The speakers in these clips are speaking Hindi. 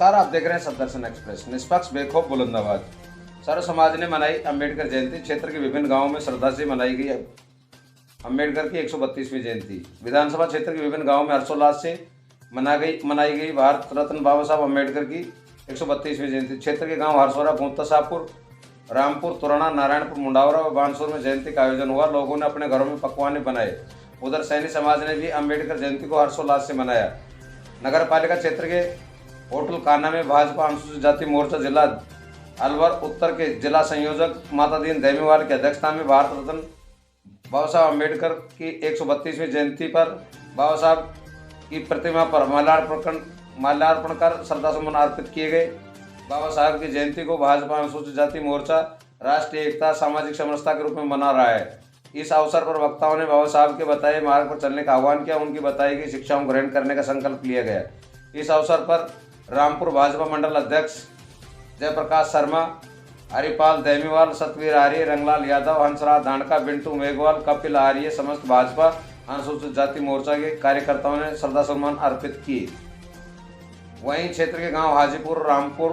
नमस्कार, आप देख रहे हैं सदर्शन एक्सप्रेस। निष्पक्ष, बेखौफ, बुलंद आवाज। सर्व समाज ने मनाई अम्बेडकर जयंती। क्षेत्र के विभिन्न गांवों में श्रद्धा से मनाई गई अम्बेडकर की 132वीं जयंती। विधानसभा क्षेत्र के विभिन्न गांवों में हर्षोल्लास से मनाई गई भारत रत्न बाबा साहब अम्बेडकर की 132वीं जयंती। क्षेत्र के गांव हरसोरा, गोंतासापुर, रामपुर, तोरणा, नारायणपुर, मुंडावरा व बानसूर में जयंती का आयोजन हुआ। लोगों ने अपने घरों में पकवान बनाए। उधर सैनी समाज ने भी अम्बेडकर जयंती को हर्षोल्लास से मनाया। नगर पालिका क्षेत्र के होटल कान्हा में भाजपा अनुसूचित जाति मोर्चा जिला अलवर उत्तर के जिला संयोजक माता दीन देमीवाल की अध्यक्षता में भारत रत्न बाबा साहब अम्बेडकर की 132वीं जयंती पर बाबा साहब की प्रतिमा पर माल्यार्पण कर श्रद्धासुमन अर्पित किए गए। बाबा साहब की जयंती को भाजपा अनुसूचित जाति मोर्चा राष्ट्रीय एकता, सामाजिक समरसता के रूप में मना रहा है। इस अवसर पर वक्ताओं ने बाबा साहब के बताए मार्ग पर चलने का आह्वान किया। उनकी बताई गई शिक्षाओं को ग्रहण करने का संकल्प लिया गया। इस अवसर पर रामपुर भाजपा मंडल अध्यक्ष जयप्रकाश शर्मा, हरिपाल देमीवाल, सतवीर आर्य, रंगलाल यादव, हंसराज धांडका, बिंटू मेघवाल, कपिल आर्य समस्त भाजपा अनुसूचित जाति मोर्चा के कार्यकर्ताओं ने श्रद्धासुमन अर्पित किए। वहीं क्षेत्र के गांव हाजीपुर, रामपुर,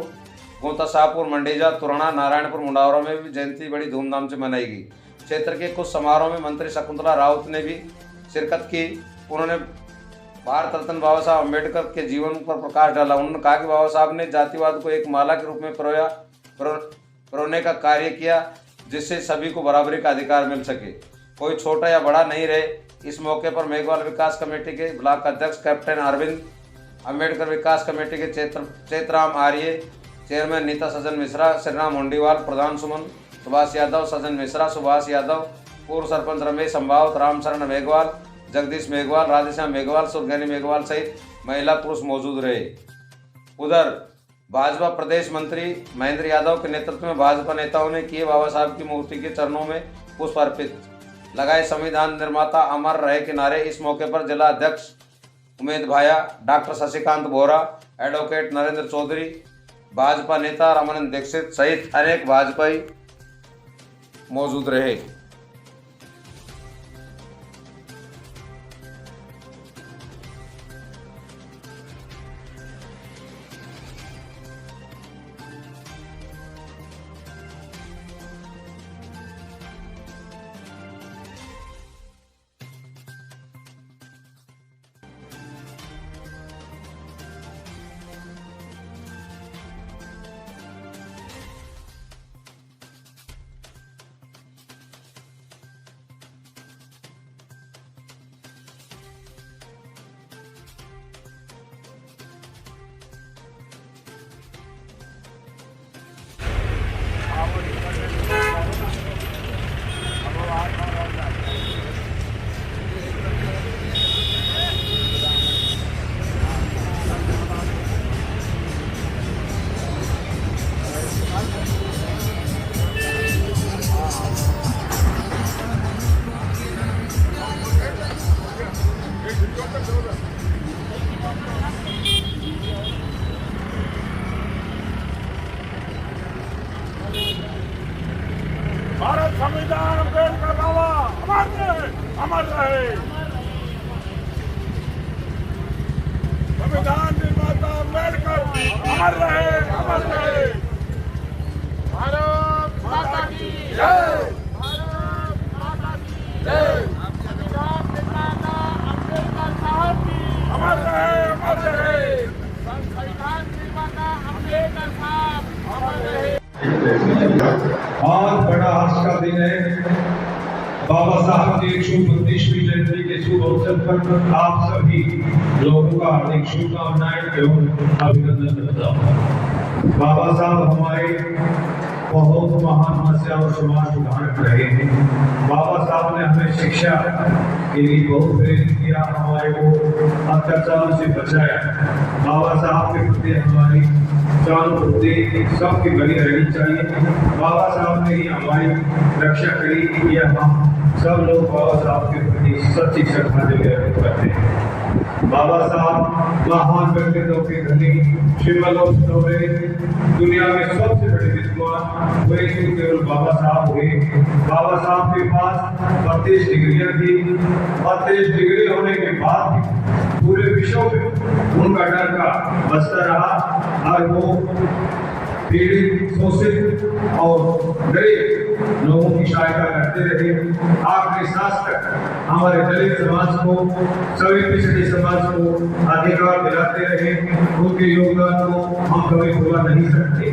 गोंतासापुर, मंडेजा, तोरणा, नारायणपुर, मुंडावरा में भी जयंती बड़ी धूमधाम से मनाई गई। क्षेत्र के कुछ समारोह में मंत्री शकुंतला राउत ने भी शिरकत की। उन्होंने भारत रत्न बाबा साहब अम्बेडकर के जीवन पर प्रकाश डाला। उन्होंने कहा कि बाबा साहब ने जातिवाद को एक माला के रूप में पिरोने का कार्य किया, जिससे सभी को बराबरी का अधिकार मिल सके, कोई छोटा या बड़ा नहीं रहे। इस मौके पर मेघवाल विकास कमेटी के ब्लॉक अध्यक्ष कैप्टन अरविंद, अम्बेडकर विकास कमेटी के चेतराम आर्य, चेयरमैन नीता सजन मिश्रा, श्रीराम मुंडीवाल, प्रधान सुमन सुभाष यादव, सजन मिश्रा, सुभाष यादव, पूर्व सरपंच रमेश संभावत, रामशरण मेघवाल, जगदीश मेघवाल, राधेश्याम मेघवाल, सुरगैनी मेघवाल सहित महिला पुरुष मौजूद रहे। उधर भाजपा प्रदेश मंत्री महेंद्र यादव के नेतृत्व में भाजपा नेताओं ने किए बाबा साहब की मूर्ति के चरणों में पुष्प अर्पित, लगाए संविधान निर्माता अमर रहे के नारे। इस मौके पर जिला अध्यक्ष उमेद भाया, डॉक्टर शशिकांत बोरा, एडवोकेट नरेंद्र चौधरी, भाजपा नेता रमानंद दीक्षित सहित अनेक भाजपाई मौजूद रहे। भारत संविधान अम्बेडकर बाबा अमर रहे। संविधान निर्माता अम्बेडकर अमर रहे। भारत माता की जय। भारत माता की जय। संविधान निर्माता अम्बेडकर साहब की अमर रहे। संविधान निर्माता अम्बेडकर साहब अमर रहे। आज बड़ा हर्ष का दिन है। बाबा साहब की 132वीं जयंती के शुभ अवसर पर आप सभी लोगों का हार्दिक शुभकामनाएं एवं अभिनंदन करता हूँ। बाबा साहब हमारे बहुत महान मनुष्य और समाज सुधारक रहे हैं। बाबा साहब ने हमें शिक्षा के लिए बहुत प्रेरित किया, हमारे को अत्याचार से बचाया। बाबा साहब के प्रति हमारी सहानुभूति सबकी बनी रहनी चाहिए। बाबा साहब ने ही हमारी रक्षा करी। यह हम सब लोग बाबा साहब के प्रति सच्ची श्रद्धांजलि अर्पित करते हैं। बाबा साहब महान व्यक्तित्व के धनी, शिवलोक में दुनिया में सबसे बड़े विद्वान वे केवल बाबा साहब हुए। बाबा साहब के पास 32 डिग्रियां थी। 32 डिग्री होने के बाद पूरे विश्व में उनका डर का बसता रहा और वो पीड़ित, शोषित और गरीब लोगों की सहायता करते रहे। आखिरी सांस तक हमारे दलित समाज को, सभी पिछड़े समाज को अधिकार दिलाते रहे। उनके योगदान को हम कभी भुला नहीं सकते।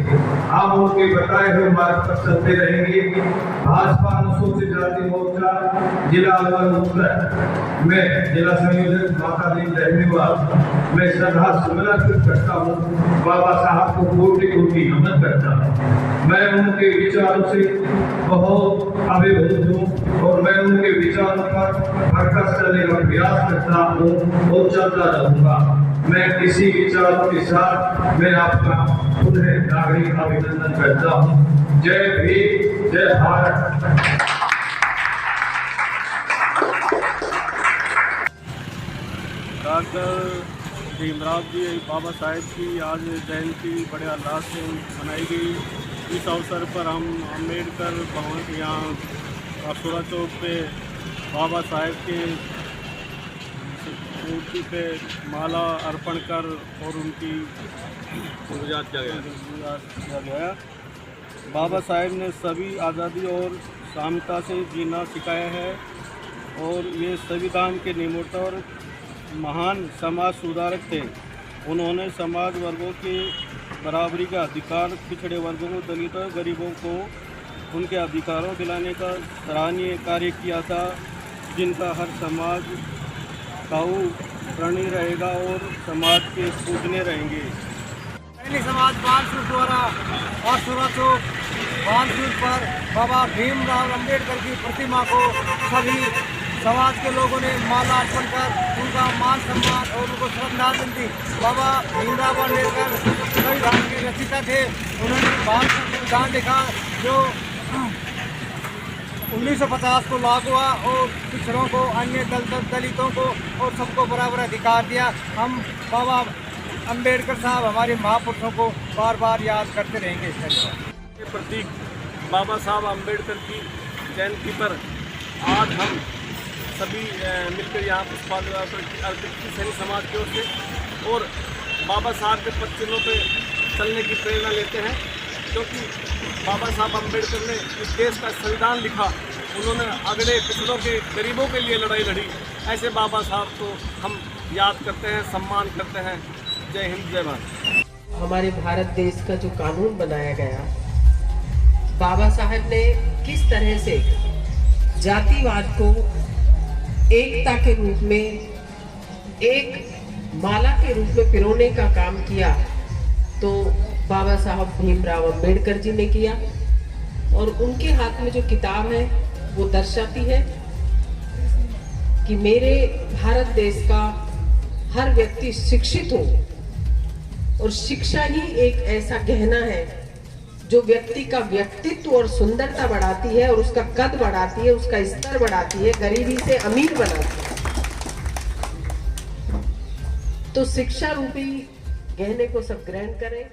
हम उनके बताए हुए मार्ग पर चलते रहेंगे। भाजपा अनुसूचित जाति मोर्चा जिला अलवर उत्तर में जिला संयोजक माता दीन रहनेवाल मैं श्रद्धा सुमन अर्पित करता हूँ। बाबा साहब को कोटि कोटि नमन करता हूँ। मैं उनके विचारों से बहुत अभिभूत हूँ और मैं उनके विचारों पर बरकस करने का प्रयास करता हूँ और चलता रहूंगा। मैं इसी विचारों के साथ मैं आपका पुनः नागरिक अभिनंदन करता हूँ। जय भीम, जय भारत। डॉक्टर भीमराव जी बाबा साहेब की आज जयंती बड़े उल्लास से मनाई गई। इस अवसर पर हम अम्बेडकर भवन यहाँ अशोरा चौक पे बाबा साहेब के मूर्ति पे माला अर्पण कर और उनकी गुजात किया गया। बाबा साहेब ने सभी आज़ादी और सामता से जीना सिखाया है और ये संविधान के निर्माता और महान समाज सुधारक थे। उन्होंने समाज वर्गों की बराबरी का अधिकार, पिछड़े वर्गों को, दलितों, गरीबों को उनके अधिकारों दिलाने का सराहनीय कार्य किया था, जिनका हर समाज काऊ ऋणी रहेगा और समाज के पूजने रहेंगे। पहली समाज बानसूर द्वारा अशोरा चौक बानसूर पर बाबा भीमराव अम्बेडकर की प्रतिमा को सभी समाज के लोगों ने माला अर्पण कर उनका मान सम्मान और उनको श्रद्धांजलि दी। बाबा भीमराव अम्बेडकर संविधान के रचयिता थे। उन्होंने भारत का संविधान लिखा जो 1950 को लागू हुआ और पिछड़ों को, अन्य दलितों को और सबको बराबर अधिकार दिया। हम बाबा अम्बेडकर साहब हमारे महापुरुषों को बार बार याद करते रहेंगे। के प्रतीक बाबा साहब अम्बेडकर की जयंती पर आज हम सभी मिलकर यहाँ पुष्पांजलि अर्पित की सैनिक समाज की ओर से और बाबा साहब के पद चिन्हों पर चलने की प्रेरणा लेते हैं, क्योंकि बाबा साहब अम्बेडकर ने इस देश का संविधान लिखा। उन्होंने अगड़े पिछड़ों के, गरीबों के लिए लड़ाई लड़ी। ऐसे बाबा साहब को हम याद करते हैं, सम्मान करते हैं। जय हिंद, जय भारत। हमारे भारत देश का जो कानून बनाया गया, बाबा साहब ने किस तरह से जातिवाद को एकता के रूप में, एक माला के रूप में पिरोने का काम किया, तो बाबा साहब भीमराव अम्बेडकर जी ने किया। और उनके हाथ में जो किताब है वो दर्शाती है कि मेरे भारत देश का हर व्यक्ति शिक्षित हो, और शिक्षा ही एक ऐसा गहना है जो व्यक्ति का व्यक्तित्व और सुंदरता बढ़ाती है और उसका कद बढ़ाती है, उसका स्तर बढ़ाती है, गरीबी से अमीर बनाती है। तो शिक्षा रूपी गहने को सब ग्रहण करें।